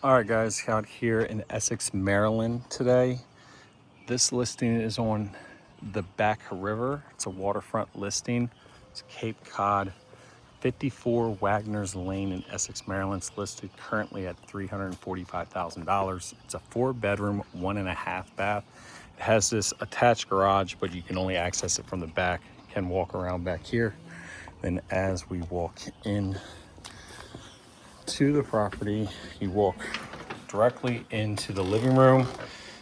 All right, guys, out here in Essex, Maryland today. This listing is on the Back River. It's a waterfront listing. It's Cape Cod, 54 Wagners Lane in Essex, Maryland. It's listed currently at $345,000. It's a 4-bedroom, 1.5 bath. It has this attached garage, but you can only access it from the back. You can walk around back here. Then as we walk in to the property, you walk directly into the living room.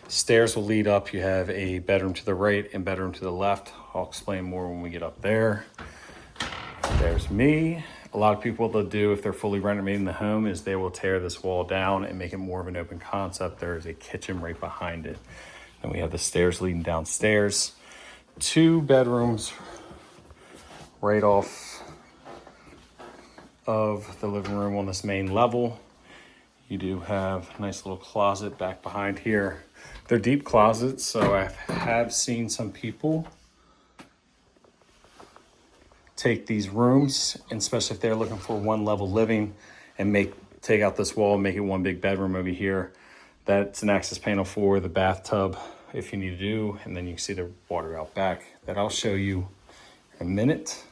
Stairs will lead up. You have a bedroom to the right and bedroom to the left. I'll explain more when we get up there. There's me. A lot of people, what they'll do if they're fully renovating the home is they will tear this wall down and make it more of an open concept. There is a kitchen right behind it. And we have the stairs leading downstairs. 2 bedrooms right off of the living room on this main level. You do have a nice little closet back behind here. They're deep closets, so I have seen some people take these rooms, and especially if they're looking for 1-level living, and take out this wall and make it 1 big bedroom over here. That's an access panel for the bathtub if you need to do, and then you can see the water out back. That I'll show you in a minute.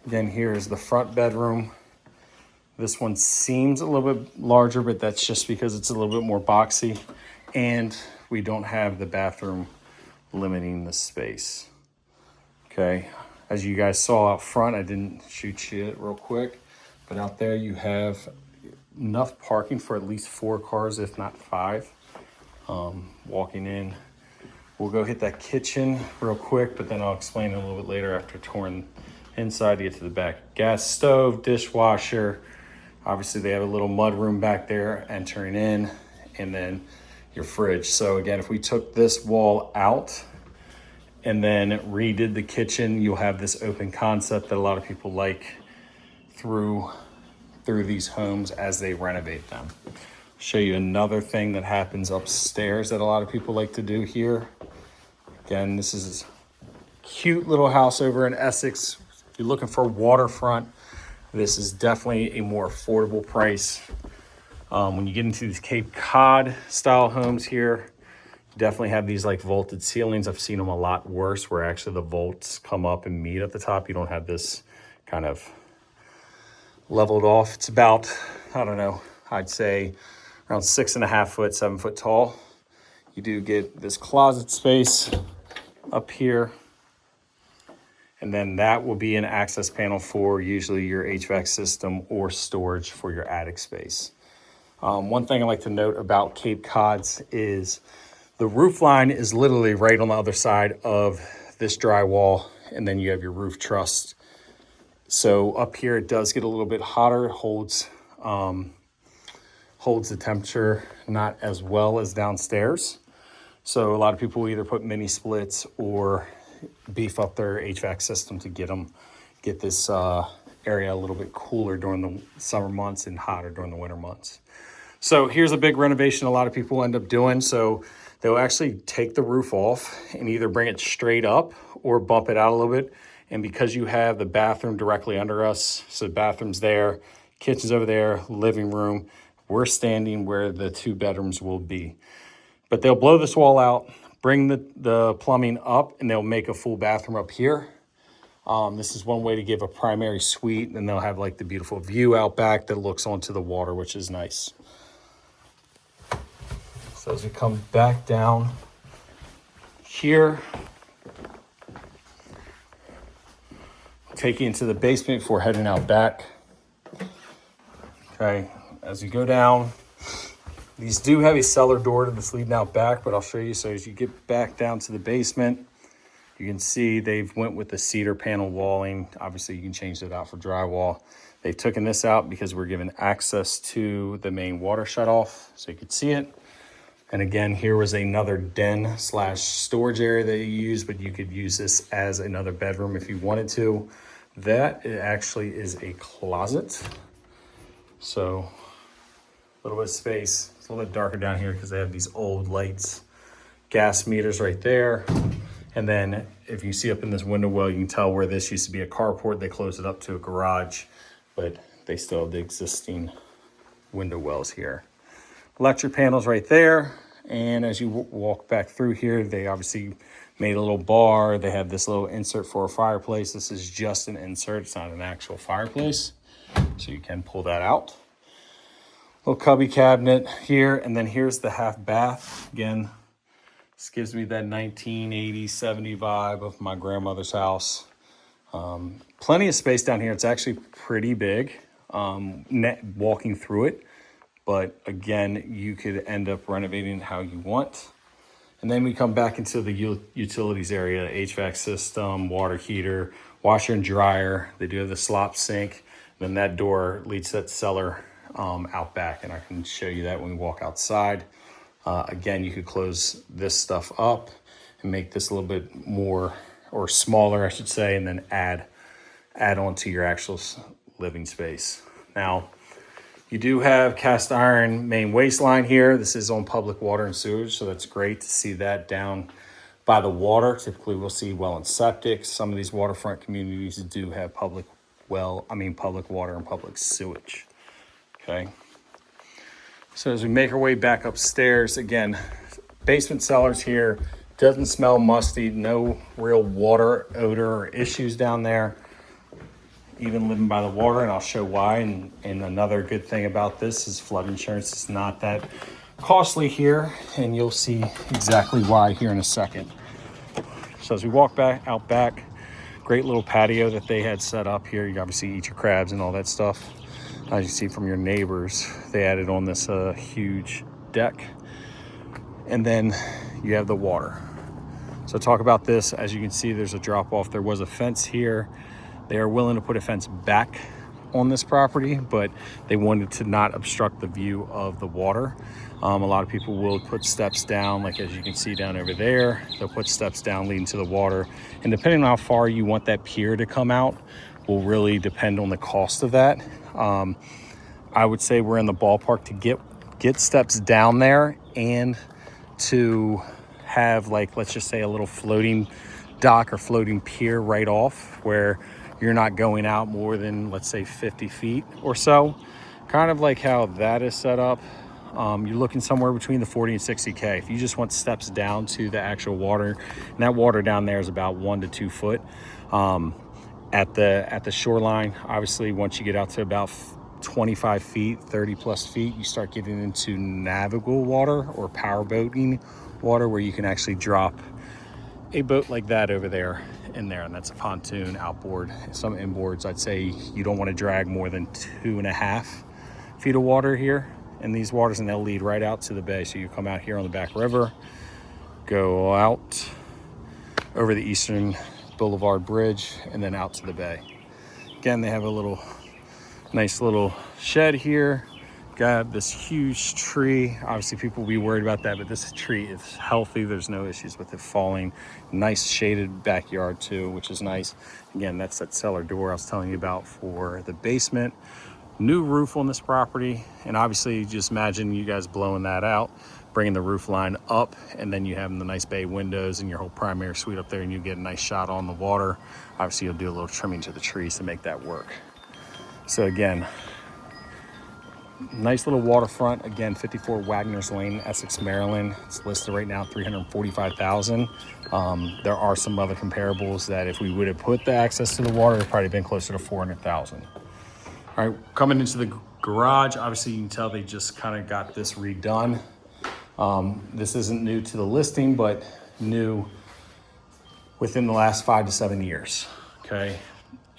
Again, here is the front bedroom. This one seems a little bit larger, but that's just because it's a little bit more boxy, and we don't have the bathroom limiting the space. Okay, as you guys saw out front, I didn't shoot you it real quick, but out there you have enough parking for at least 4 cars, if not 5. Walking in, we'll go hit that kitchen real quick, but then I'll explain it a little bit later after touring inside to get to the back. Gas stove, dishwasher. Obviously they have a little mud room back there entering in, and then your fridge. So again, if we took this wall out and then redid the kitchen, you'll have this open concept that a lot of people like through these homes as they renovate them. Show you another thing that happens upstairs that a lot of people like to do here. Again, this is a cute little house over in Essex. If you're looking for waterfront, this is definitely a more affordable price. When you get into these Cape Cod style homes here, you definitely have these like vaulted ceilings. I've seen them a lot worse where actually the vaults come up and meet at the top. You don't have this kind of leveled off. It's about, I don't know, I'd say around 6.5 foot, 7 foot tall. You do get this closet space up here. And then that will be an access panel for usually your HVAC system or storage for your attic space. One thing I like to note about Cape Cods is the roof line is literally right on the other side of this drywall, and then you have your roof truss. So up here it does get a little bit hotter, holds the temperature not as well as downstairs. So a lot of people either put mini splits or beef up their HVAC system to get this area a little bit cooler during the summer months and hotter during the winter months. So here's a big renovation a lot of people end up doing. So they'll actually take the roof off and either bring it straight up or bump it out a little bit. And because you have the bathroom directly under us, so the bathroom's there, kitchen's over there, living room, we're standing where the 2 bedrooms will be. But they'll blow this wall out, bring the plumbing up, and they'll make a full bathroom up here. This is one way to give a primary suite, and they'll have like the beautiful view out back that looks onto the water, which is nice. So as we come back down here, I'll take you into the basement before heading out back. Okay, as you go down, these do have a cellar door to this leading out back, but I'll show you. So as you get back down to the basement, you can see they've went with the cedar panel walling. Obviously, you can change that out for drywall. They've taken this out because we're given access to the main water shutoff, so you could see it. And again, here was another den / storage area that you use, but you could use this as another bedroom if you wanted to. That actually is a closet. So a little bit of space. It's a little bit darker down here because they have these old lights. Gas meters right there. And then if you see up in this window well, you can tell where this used to be a carport. They closed it up to a garage, but they still have the existing window wells here. electric panels right there. And as you walk back through here, they obviously made a little bar. They have this little insert for a fireplace. This is just an insert. It's not an actual fireplace. So you can pull that out. Little cubby cabinet here. And then here's the half bath. Again, this gives me that 1980s, 70 vibe of my grandmother's house. Plenty of space down here. It's actually pretty big, walking through it. But again, you could end up renovating it how you want. And then we come back into the utilities area, HVAC system, water heater, washer and dryer. They do have the slop sink. Then that door leads to that cellar out back, and I can show you that when we walk outside. Again, you could close this stuff up and make this a little bit more, or smaller, I should say, and then add on to your actual living space. Now, you do have cast iron main waste line here. This is on public water and sewage, so that's great to see that down by the water. Typically, we'll see well and septic. Some of these waterfront communities do have public water and public sewage. Okay. So as we make our way back upstairs, again, basement cellars here. Doesn't smell musty. No real water odor or issues down there. Even living by the water, and I'll show why. And another good thing about this is flood insurance is not that costly here, and you'll see exactly why here in a second. So as we walk out back, great little patio that they had set up here. You obviously eat your crabs and all that stuff. As you see from your neighbors, they added on this huge deck. And then you have the water. So talk about this. As you can see, there's a drop off. There was a fence here. They are willing to put a fence back on this property, but they wanted to not obstruct the view of the water. A lot of people will put steps down, like as you can see down over there. They'll put steps down leading to the water. And depending on how far you want that pier to come out will really depend on the cost of that. I would say we're in the ballpark to get steps down there and to have, like, let's just say a little floating dock or floating pier right off where you're not going out more than, let's say, 50 feet or so. Kind of like how that is set up. You're looking somewhere between the 40 and 60K. If you just want steps down to the actual water, and that water down there is about 1 to 2 foot. At the shoreline, obviously, once you get out to about 25 feet, 30 plus feet, you start getting into navigable water or power boating water where you can actually drop a boat like that over there in there, and that's a pontoon outboard. Some inboards, I'd say you don't want to drag more than 2.5 feet of water here in these waters, and they'll lead right out to the bay. So you come out here on the back river, go out over the Eastern Boulevard Bridge, and then out to the bay. Again, they have a nice little shed here. Got this huge tree. Obviously, people will be worried about that, but this tree is healthy. There's no issues with it falling. Nice shaded backyard too, which is nice. Again, that's that cellar door I was telling you about for the basement. New roof on this property, and obviously, just imagine you guys blowing that out, bringing the roof line up, and then you have the nice bay windows and your whole primary suite up there, and you get a nice shot on the water. Obviously, you'll do a little trimming to the trees to make that work. So again, nice little waterfront. Again, 54 Wagners Lane, Essex, Maryland. It's listed right now $345,000. There are some other comparables that if we would have put the access to the water, it'd probably been closer to $400,000. All right, coming into the garage, obviously you can tell they just kind of got this redone. This isn't new to the listing, but new within the last 5 to 7 years, okay?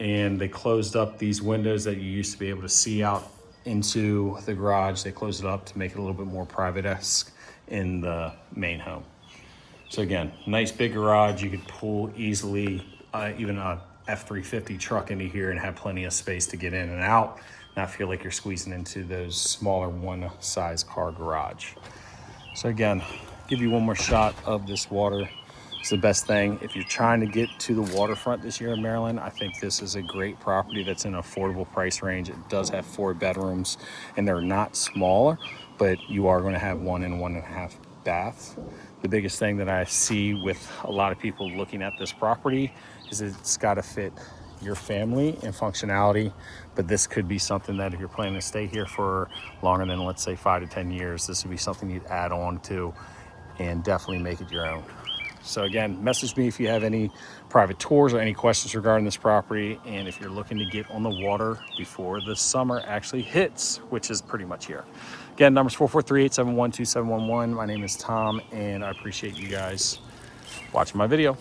And they closed up these windows that you used to be able to see out into the garage. They closed it up to make it a little bit more private-esque in the main home. So again, nice big garage. You could pull easily even a F-350 truck into here and have plenty of space to get in and out, not feel like you're squeezing into those smaller one-size car garage. So again, give you one more shot of this water. It's the best thing. If you're trying to get to the waterfront this year in Maryland, I think this is a great property that's in an affordable price range. It does have 4 bedrooms, and they're not smaller, but you are going to have 1 and 1.5 baths. The biggest thing that I see with a lot of people looking at this property is it's got to fit your family and functionality, but this could be something that if you're planning to stay here for longer than, let's say, 5 to 10 years, this would be something you'd add on to and definitely make it your own. So again, message me if you have any private tours or any questions regarding this property, and if you're looking to get on the water before the summer actually hits, which is pretty much here. Again, number's 443-871-2711. My name is Tom, and I appreciate you guys watching my video.